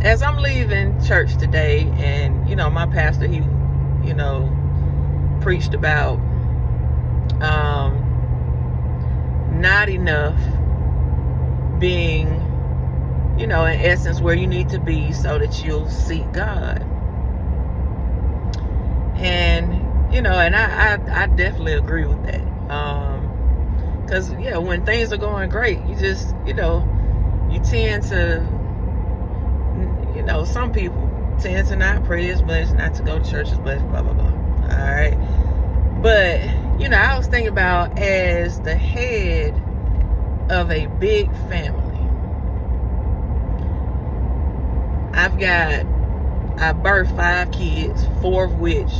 as I'm leaving church today, and my pastor, he preached about not enough being, in essence, where you need to be so that you'll seek God. And and I definitely agree with that. Because when things are going great, you just you tend to, some people tend to not pray as much, not to go to church as much, blah blah blah. All right. But I was thinking about, as the head of a big family, I birthed 5 kids, 4 of which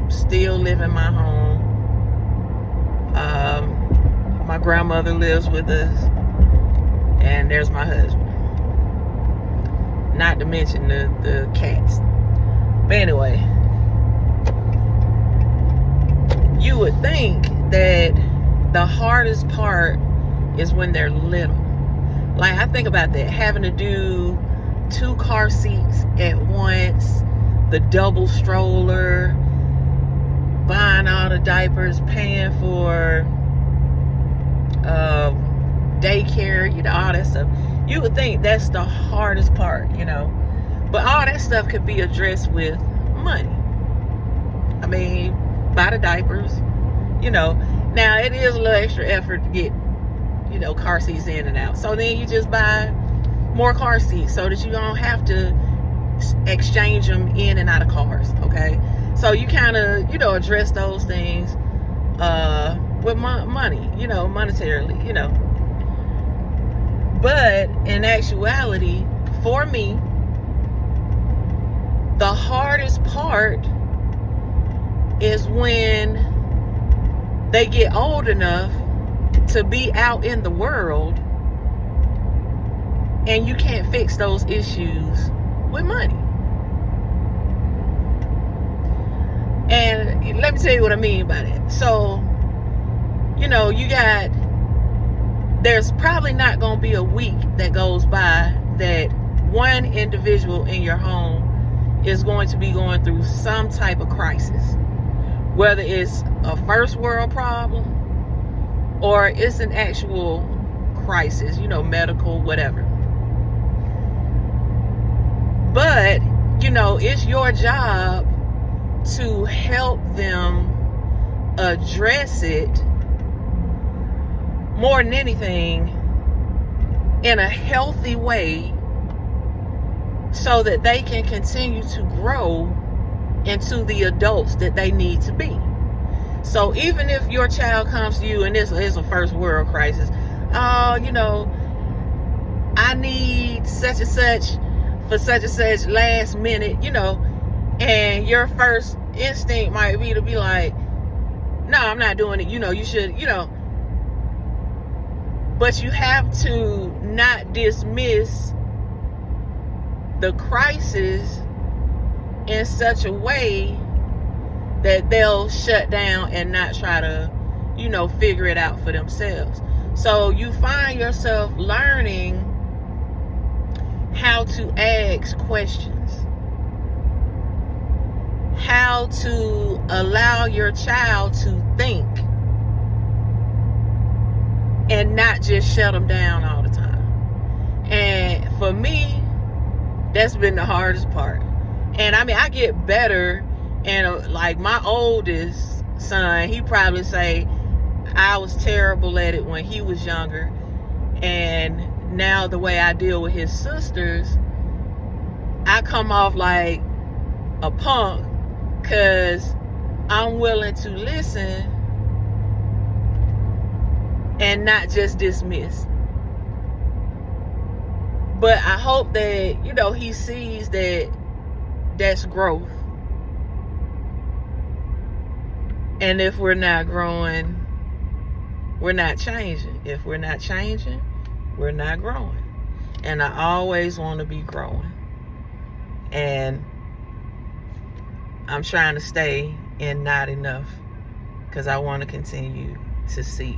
still live in my home. My grandmother lives with us, and there's my husband. Not to mention the cats. But anyway, you would think that the hardest part is when they're little. Like, I think about that, having to do 2 car seats at once, the double stroller, buying all the diapers, paying for daycare, all that stuff. You would think that's the hardest part, but all that stuff could be addressed with money. I mean, buy the diapers, now it is a little extra effort to get car seats in and out, so then you just buy more car seats so that you don't have to exchange them in and out of cars. Okay, so you kind of address those things with money, monetarily, but in actuality, for me, the hardest part is when they get old enough to be out in the world, and you can't fix those issues with money. And let me tell you what I mean by that. So, there's probably not going to be a week that goes by that one individual in your home is going to be going through some type of crisis. Whether it's a first world problem or it's an actual crisis, medical, whatever. But, it's your job to help them address it, more than anything, in a healthy way, so that they can continue to grow into the adults that they need to be. So even if your child comes to you and this is a first world crisis, I need such and such for such and such last minute, and your first instinct might be to be like, no, I'm not doing it, you should, but you have to not dismiss the crisis in such a way that they'll shut down and not try to, figure it out for themselves. So you find yourself learning how to ask questions, how to allow your child to think and not just shut them down all the time. And for me, that's been the hardest part. And I mean, I get better, and like my oldest son, he probably say I was terrible at it when he was younger, and now the way I deal with his sisters, I come off like a punk because I'm willing to listen and not just dismiss. But I hope that, he sees that that's growth. And if we're not growing, we're not changing. If we're not changing, we're not growing. And I always want to be growing. And I'm trying to stay in not enough because I want to continue to seek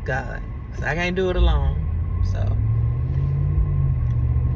God. So I can't do it alone. So